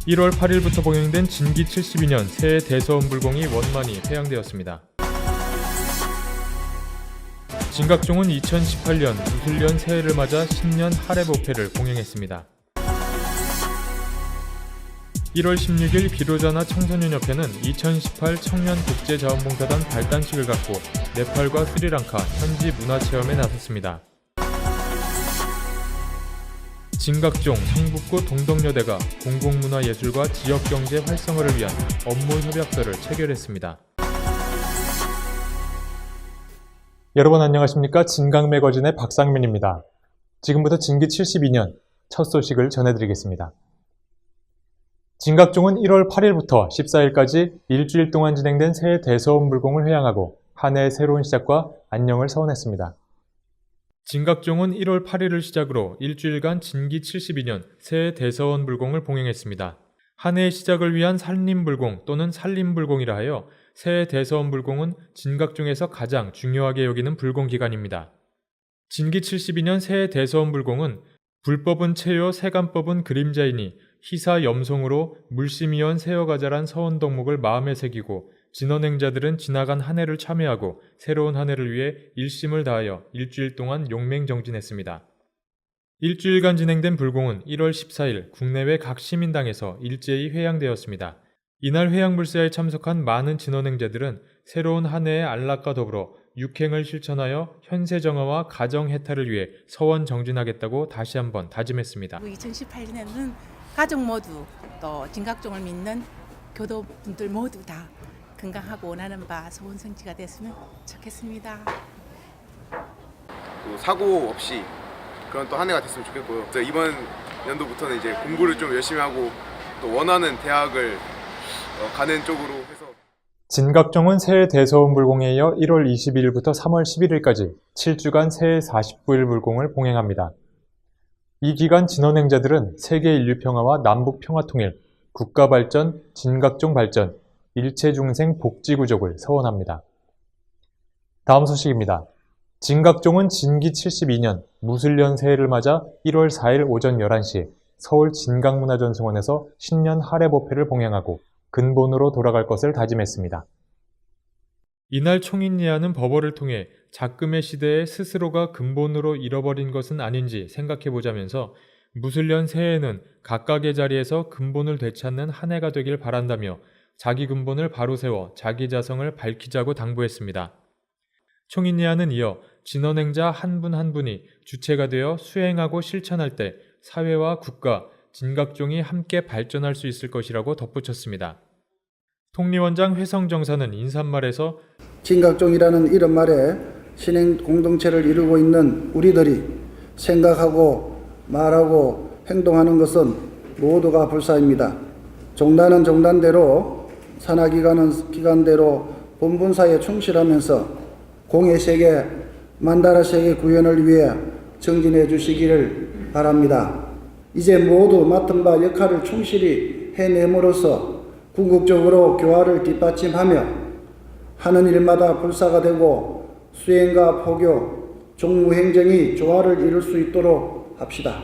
1월 8일부터 봉행된 진기 72년 새해 대서원불공이 원만히 회양되었습니다. 진각종은 2018년 무술년 새해를 맞아 신년 할애법회를 봉행했습니다. 1월 16일 비로자나 청소년협회는 2018 청년국제자원봉사단 발단식을 갖고 네팔과 스리랑카 현지 문화체험에 나섰습니다. 진각종, 성북구 동덕여대가 공공문화예술과 지역경제 활성화를 위한 업무 협약서를 체결했습니다. 여러분 안녕하십니까? 진각매거진의 박상민입니다. 지금부터 진기 72년 첫 소식을 전해드리겠습니다. 진각종은 1월 8일부터 14일까지 일주일 동안 진행된 새해 대서원불공을 회양하고 한 해의 새로운 시작과 안녕을 서원했습니다. 진각종은 1월 8일을 시작으로 일주일간 진기 72년 새해 대서원불공을 봉행했습니다. 한 해의 시작을 위한 산림불공 또는 산림불공이라 하여 새해 대서원불공은 진각종에서 가장 중요하게 여기는 불공기간입니다. 진기 72년 새해 대서원불공은 불법은 체요 세간법은 그림자이니 희사 염송으로 물심이언 세어가자란 서원덕목을 마음에 새기고 진언행자들은 지나간 한 해를 참회하고 새로운 한 해를 위해 일심을 다하여 일주일 동안 용맹정진했습니다. 일주일간 진행된 불공은 1월 14일 국내외 각 시민당에서 일제히 회양되었습니다. 이날 회양불사에 참석한 많은 진언행자들은 새로운 한 해의 안락과 더불어 육행을 실천하여 현세정화와 가정해탈을 위해 서원정진하겠다고 다시 한번 다짐했습니다. 2018년에는 가족 모두 또 진각종을 믿는 교도분들 모두 다 건강하고 원하는 바 소원성취가 됐으면 좋겠습니다. 또 사고 없이 그런 또 한 해가 됐으면 좋겠고요. 이번 연도부터는 이제 공부를 좀 열심히 하고 또 원하는 대학을 가는 쪽으로 해서 진각종은 새해 대서원불공에 이어 1월 22일부터 3월 11일까지 7주간 새해 49일 불공을 봉행합니다. 이 기간 진언행자들은 세계 인류 평화와 남북 평화 통일, 국가 발전, 진각종 발전, 일체 중생 복지 구족을 서원합니다. 다음 소식입니다. 진각종은 진기 72년 무술년 새해를 맞아 1월 4일 오전 11시 서울 진각문화전승원에서 신년 할애법회를 봉행하고 근본으로 돌아갈 것을 다짐했습니다. 이날 총인리하는 법어를 통해 작금의 시대에 스스로가 근본으로 잃어버린 것은 아닌지 생각해보자면서 무술년 새해에는 각각의 자리에서 근본을 되찾는 한 해가 되길 바란다며 자기 근본을 바로 세워 자기 자성을 밝히자고 당부했습니다. 총인리하는 이어 진언행자 한 분 한 분이 주체가 되어 수행하고 실천할 때 사회와 국가, 진각종이 함께 발전할 수 있을 것이라고 덧붙였습니다. 통리원장 회성정사는 인사말에서 진각종이라는 이름 아래 신행 공동체를 이루고 있는 우리들이 생각하고 말하고 행동하는 것은 모두가 불사입니다. 종단은 종단대로 산하기관은 기관대로 본분사에 충실하면서 공예세계, 만다라세계 구현을 위해 정진해 주시기를 바랍니다. 이제 모두 맡은 바 역할을 충실히 해냄으로써 궁극적으로 교화를 뒷받침하며 하는 일마다 불사가 되고 수행과 포교, 종무행정이 조화를 이룰 수 있도록 합시다.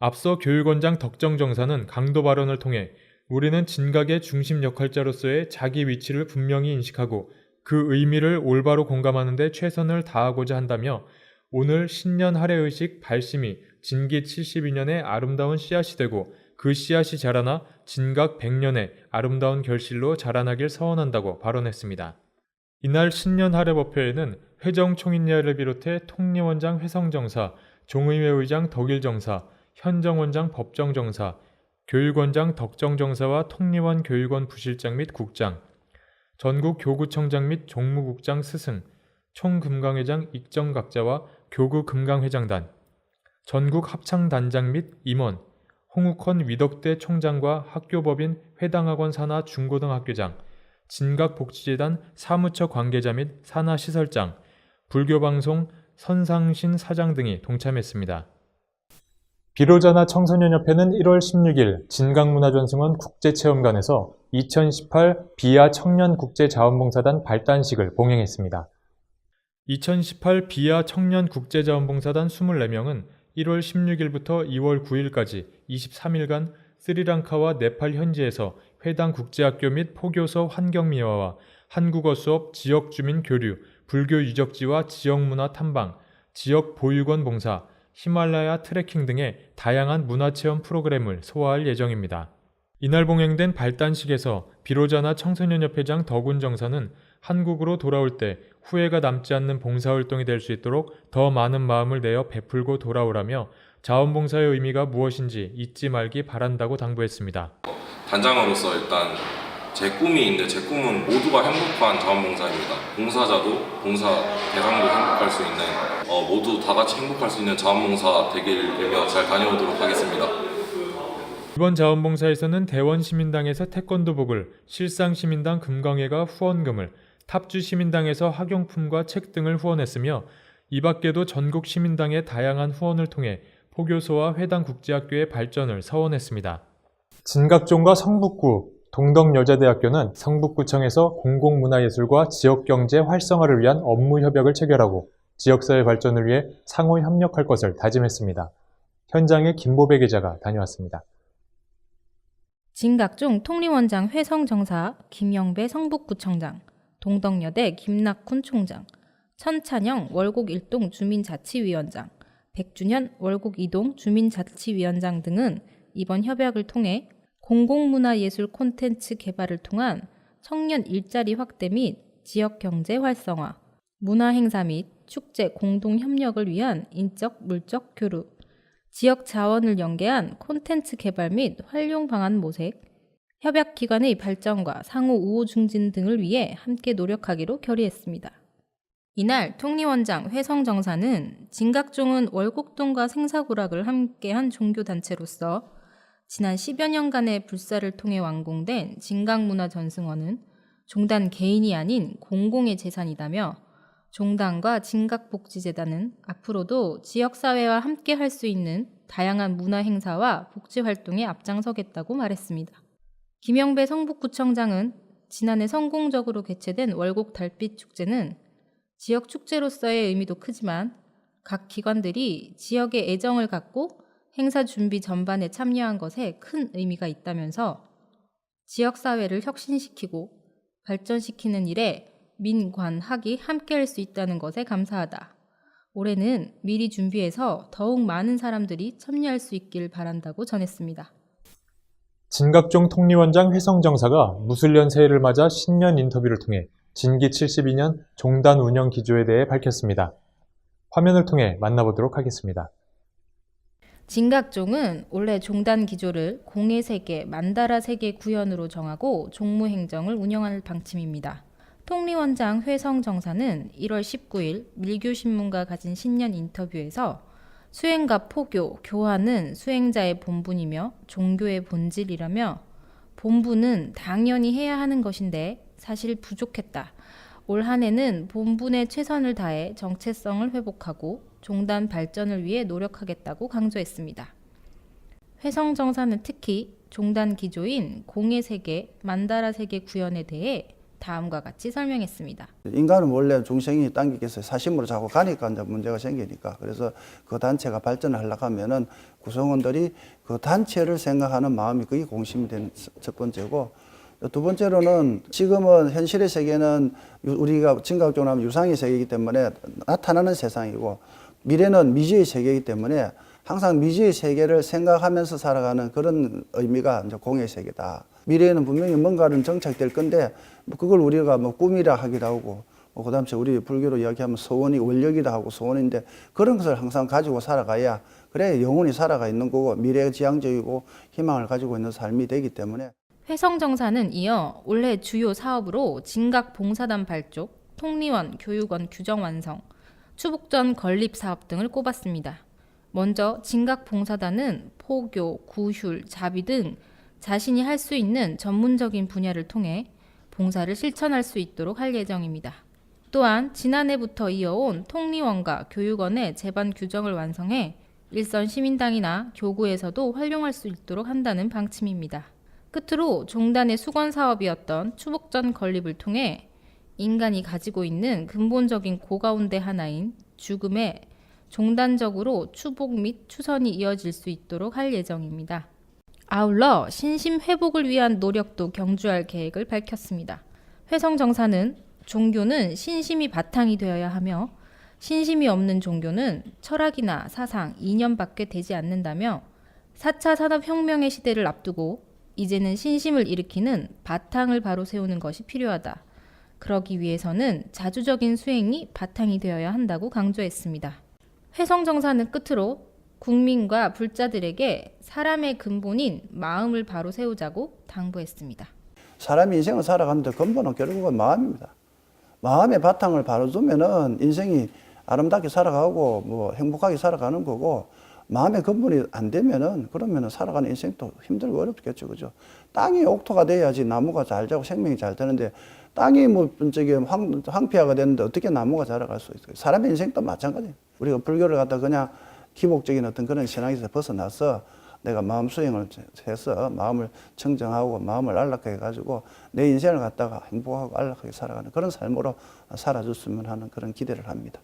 앞서 교육원장 덕정정사는 강도 발언을 통해 우리는 진각의 중심 역할자로서의 자기 위치를 분명히 인식하고 그 의미를 올바로 공감하는 데 최선을 다하고자 한다며 오늘 신년 할애의식 발심이 진기 72년의 아름다운 씨앗이 되고 그 씨앗이 자라나 진각 100년의 아름다운 결실로 자라나길 서원한다고 발언했습니다. 이날 신년 할애법회에는 회정총인리하를 비롯해 통리원장 회성정사, 종의회 의장 덕일정사, 현정원장 법정정사, 교육원장 덕정정사와 통리원 교육원 부실장 및 국장, 전국 교구청장 및 종무국장 스승, 총금강회장 익정각자와 교구금강회장단, 전국 합창단장 및 임원, 홍욱헌 위덕대 총장과 학교법인 회당학원 산하 중고등학교장, 진각복지재단 사무처 관계자 및 산하시설장, 불교방송 선상신 사장 등이 동참했습니다. 비로자나 청소년협회는 1월 16일 진각문화전승원 국제체험관에서 2018 비아 청년국제자원봉사단 발단식을 봉행했습니다. 2018 비아 청년국제자원봉사단 24명은 1월 16일부터 2월 9일까지 23일간 스리랑카와 네팔 현지에서 회당 국제학교 및 포교서 환경미화와 한국어 수업, 지역 주민 교류, 불교 유적지와 지역문화 탐방, 지역 보육원 봉사, 히말라야 트레킹 등의 다양한 문화체험 프로그램을 소화할 예정입니다. 이날 봉행된 발단식에서 비로자나 청소년협회장 덕운 정사는 한국으로 돌아올 때 후회가 남지 않는 봉사활동이 될 수 있도록 더 많은 마음을 내어 베풀고 돌아오라며 자원봉사의 의미가 무엇인지 잊지 말기 바란다고 당부했습니다. 단장으로서 일단 제 꿈이 있는데 제 꿈은 모두가 행복한 자원봉사입니다. 봉사자도 봉사 대상도 행복할 수 있는 모두 다 같이 행복할 수 있는 자원봉사 되길 빌며 잘 다녀오도록 하겠습니다. 이번 자원봉사에서는 대원시민당에서 태권도복을, 실상시민당 금강회가 후원금을, 탑주시민당에서 학용품과 책 등을 후원했으며 이 밖에도 전국시민당의 다양한 후원을 통해 포교소와 회당 국제학교의 발전을 서원했습니다. 진각종과 성북구, 동덕여자대학교는 성북구청에서 공공문화예술과 지역경제 활성화를 위한 업무 협약을 체결하고 지역사회 발전을 위해 상호 협력할 것을 다짐했습니다. 현장에 김보배 기자가 다녀왔습니다. 진각종 통리원장 회성정사, 김영배 성북구청장, 동덕여대 김낙훈 총장, 천찬영 월곡 1동 주민자치위원장, 백준현 월곡 2동 주민자치위원장 등은 이번 협약을 통해 공공문화예술 콘텐츠 개발을 통한 청년 일자리 확대 및 지역경제 활성화, 문화행사 및 축제 공동협력을 위한 인적, 물적 교류, 지역 자원을 연계한 콘텐츠 개발 및 활용 방안 모색, 협약 기관의 발전과 상호 우호 증진 등을 위해 함께 노력하기로 결의했습니다. 이날 통리원장 회성정사는 진각종은 월곡동과 생사구락을 함께한 종교단체로서 지난 10여 년간의 불사를 통해 완공된 진각문화전승원은 종단 개인이 아닌 공공의 재산이다며 종단과 진각복지재단은 앞으로도 지역사회와 함께 할 수 있는 다양한 문화행사와 복지활동에 앞장서겠다고 말했습니다. 김영배 성북구청장은 지난해 성공적으로 개최된 월곡 달빛축제는 지역 축제로서의 의미도 크지만 각 기관들이 지역의 애정을 갖고 행사 준비 전반에 참여한 것에 큰 의미가 있다면서 지역사회를 혁신시키고 발전시키는 일에 민, 관, 학이 함께할 수 있다는 것에 감사하다. 올해는 미리 준비해서 더욱 많은 사람들이 참여할 수 있길 바란다고 전했습니다. 진각종 통리원장 회성정사가 무술년 새해를 맞아 신년 인터뷰를 통해 진기 72년 종단 운영 기조에 대해 밝혔습니다. 화면을 통해 만나보도록 하겠습니다. 진각종은 원래 종단 기조를 공예 세계, 만다라 세계 구현으로 정하고 종무행정을 운영할 방침입니다. 통리원장 회성정사는 1월 19일 밀교신문과 가진 신년 인터뷰에서 수행과 포교, 교화는 수행자의 본분이며 종교의 본질이라며 본분은 당연히 해야 하는 것인데 사실 부족했다. 올 한 해는 본분에 최선을 다해 정체성을 회복하고 종단 발전을 위해 노력하겠다고 강조했습니다. 회성정사는 특히 종단 기조인 공예 세계, 만다라 세계 구현에 대해 다음과 같이 설명했습니다. 인간은 원래 중생이 당기겠어요. 사심으로 자꾸 가니까 이제 문제가 생기니까. 그래서 그 단체가 발전을 하려고 하면은 구성원들이 그 단체를 생각하는 마음이 그게 공심이 된 첫 번째고, 두 번째로는 지금은 현실의 세계는 우리가 진각종을 하면 유상의 세계이기 때문에 나타나는 세상이고, 미래는 미지의 세계이기 때문에 항상 미지의 세계를 생각하면서 살아가는 그런 의미가 이제 공의 세계다. 미래에는 분명히 뭔가는 정착될 건데 그걸 우리가 뭐 꿈이라 하기도 하고 그다음에 우리 불교로 이야기하면 소원이 원력이라 하고 소원인데 그런 것을 항상 가지고 살아가야 그래 영혼이 살아가 있는 거고 미래지향적이고 희망을 가지고 있는 삶이 되기 때문에. 회성정사는 이어 올해 주요 사업으로 진각봉사단 발족, 통리원, 교육원 규정 완성, 추복전 건립 사업 등을 꼽았습니다. 먼저 진각봉사단은 포교, 구휼, 자비 등 자신이 할 수 있는 전문적인 분야를 통해 봉사를 실천할 수 있도록 할 예정입니다. 또한 지난해부터 이어온 통리원과 교육원의 제반 규정을 완성해 일선 시민당이나 교구에서도 활용할 수 있도록 한다는 방침입니다. 끝으로 종단의 수건 사업이었던 추복전 건립을 통해 인간이 가지고 있는 근본적인 고가운데 하나인 죽음에 종단적으로 추복 및 추선이 이어질 수 있도록 할 예정입니다. 아울러 신심 회복을 위한 노력도 경주할 계획을 밝혔습니다. 회성정사는 종교는 신심이 바탕이 되어야 하며 신심이 없는 종교는 철학이나 사상, 이념밖에 되지 않는다며 4차 산업혁명의 시대를 앞두고 이제는 신심을 일으키는 바탕을 바로 세우는 것이 필요하다. 그러기 위해서는 자주적인 수행이 바탕이 되어야 한다고 강조했습니다. 회성정사는 끝으로 국민과 불자들에게 사람의 근본인 마음을 바로 세우자고 당부했습니다. 사람이 인생을 살아가는데 근본은 결국은 마음입니다. 마음의 바탕을 바로 두면은 인생이 아름답게 살아가고 뭐 행복하게 살아가는 거고, 마음의 근본이 안 되면은 그러면은 살아가는 인생도 힘들고 어렵겠죠, 그죠? 땅이 옥토가 돼야지 나무가 잘 자고 생명이 잘 되는데, 땅이 뭐 저기 황폐화가 됐는데 어떻게 나무가 자라갈 수 있어요? 사람의 인생도 마찬가지예요. 우리가 불교를 갖다 그냥 기복적인 어떤 그런 신앙에서 벗어나서 내가 마음 수행을 해서 마음을 청정하고 마음을 안락하게 해가지고 내 인생을 갖다가 행복하고 안락하게 살아가는 그런 삶으로 살아줬으면 하는 그런 기대를 합니다.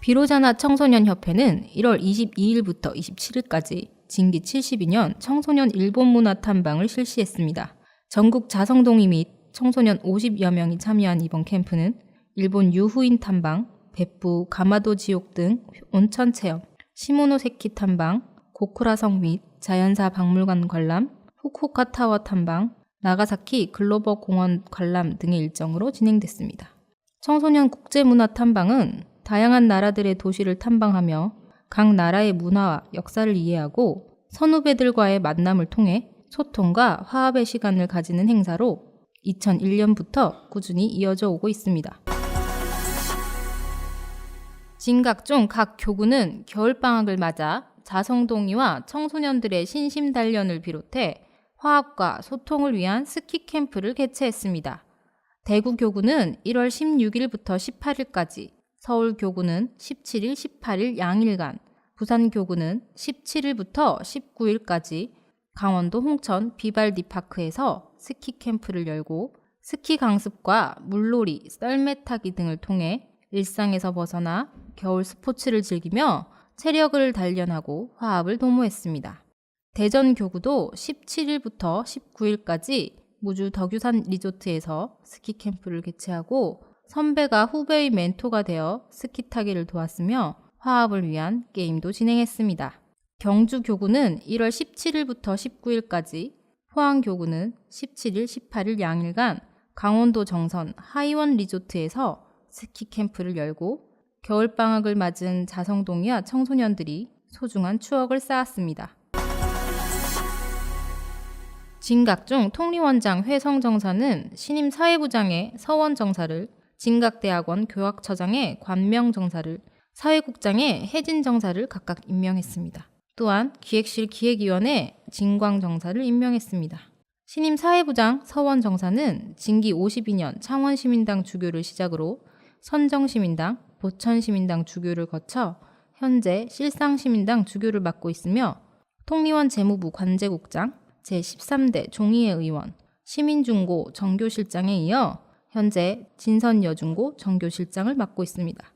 비로자나 청소년협회는 1월 22일부터 27일까지 진기 72년 청소년 일본 문화 탐방을 실시했습니다. 전국 자성동의 및 청소년 50여 명이 참여한 이번 캠프는 일본 유후인 탐방, 베프, 가마도 지옥 등 온천 체험, 시모노세키 탐방, 고쿠라성 및 자연사 박물관 관람, 후쿠오카 타워 탐방, 나가사키 글로벌 공원 관람 등의 일정으로 진행됐습니다. 청소년 국제문화 탐방은 다양한 나라들의 도시를 탐방하며 각 나라의 문화와 역사를 이해하고 선후배들과의 만남을 통해 소통과 화합의 시간을 가지는 행사로 2001년부터 꾸준히 이어져 오고 있습니다. 진각종 각 교구는 겨울방학을 맞아 자성동의와 청소년들의 신심단련을 비롯해 화합과 소통을 위한 스키 캠프를 개최했습니다. 대구 교구는 1월 16일부터 18일까지, 서울 교구는 17일, 18일 양일간, 부산 교구는 17일부터 19일까지 강원도 홍천 비발디파크에서 스키 캠프를 열고 스키 강습과 물놀이, 썰매 타기 등을 통해 일상에서 벗어나 겨울 스포츠를 즐기며 체력을 단련하고 화합을 도모했습니다. 대전 교구도 17일부터 19일까지 무주 덕유산 리조트에서 스키 캠프를 개최하고 선배가 후배의 멘토가 되어 스키 타기를 도왔으며 화합을 위한 게임도 진행했습니다. 경주 교구는 1월 17일부터 19일까지, 포항 교구는 17일, 18일 양일간 강원도 정선 하이원 리조트에서 스키 캠프를 열고 겨울방학을 맞은 자성동의와 청소년들이 소중한 추억을 쌓았습니다. 진각종 통리원장 회성정사는 신임 사회부장의 서원정사를, 진각대학원 교학처장의 관명정사를, 사회국장의 혜진정사를 각각 임명했습니다. 또한 기획실 기획위원회 진광정사를 임명했습니다. 신임 사회부장 서원정사는 진기 52년 창원시민당 주교를 시작으로 선정시민당, 보천시민당 주교를 거쳐 현재 실상시민당 주교를 맡고 있으며 통리원 재무부 관제국장, 제13대 종이회 의원, 시민중고 정교실장에 이어 현재 진선여중고 정교실장을 맡고 있습니다.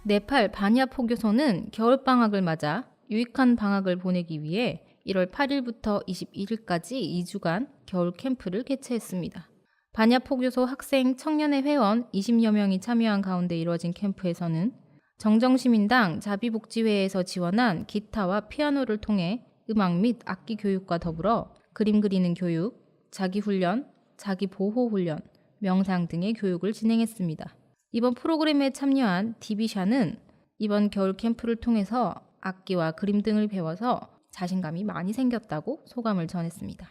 네팔 바냐포교소는 겨울방학을 맞아 유익한 방학을 보내기 위해 1월 8일부터 21일까지 2주간 겨울 캠프를 개최했습니다. 바냐포교소 학생 청년회 회원 20여 명이 참여한 가운데 이루어진 캠프에서는 정정시민당 자비복지회에서 지원한 기타와 피아노를 통해 음악 및 악기 교육과 더불어 그림 그리는 교육, 자기훈련, 자기보호훈련, 명상 등의 교육을 진행했습니다. 이번 프로그램에 참여한 디비샤는 이번 겨울 캠프를 통해서 악기와 그림 등을 배워서 자신감이 많이 생겼다고 소감을 전했습니다.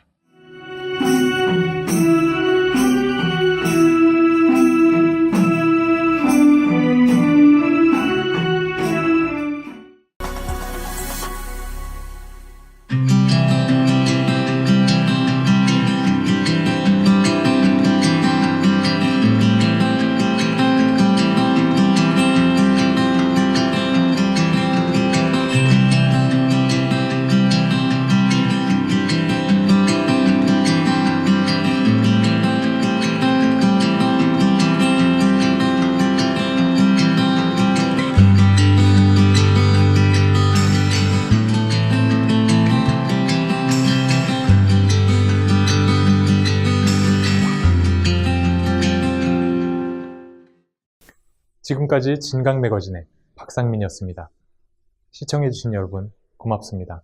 지금까지 진강매거진의 박상민이었습니다. 시청해주신 여러분 고맙습니다.